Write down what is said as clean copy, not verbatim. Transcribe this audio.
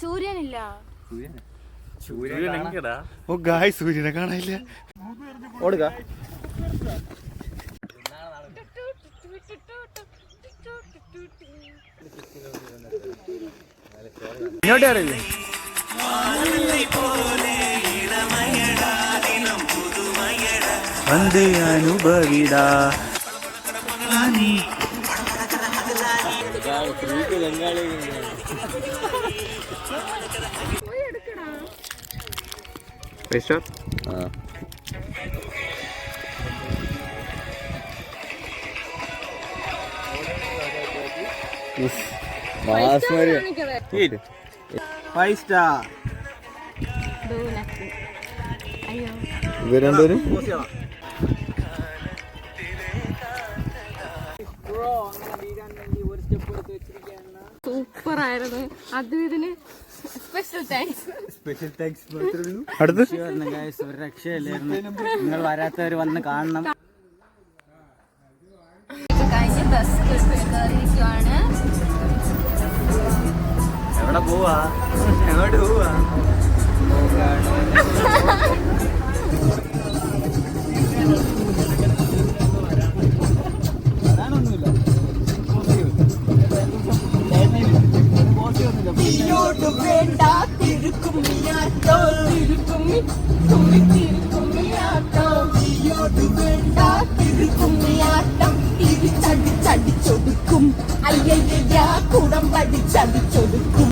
സൂര്യനില്ല. ഓ guys സൂര്യനെ കാണാനില്ല. ഓടുക. ഇങ്ങോട്ടേ അറിയില്ലേ? വന്ദേ അനുഭവിടാ. ഇവരെന്തോരും സൂപ്പർ ആയിരുന്നു. അത് ഇതിന് സ്പെഷ്യൽ താങ്ക്സ്. അടുത്ത് ഒരു രക്ഷയില്ലായിരുന്നു. നിങ്ങൾ വരാത്തവർ വന്ന് കാണണം. കഴിഞ്ഞ് ബസ് കയറിയിരിക്കുവാണ്. എവിടെ പോവാ? എങ്ങോട്ട് പോവാ? ചടിച്ചൊടുക്കും അയ്യയ്യ കുടം പഠിച്ചടിച്ചൊടുക്കും.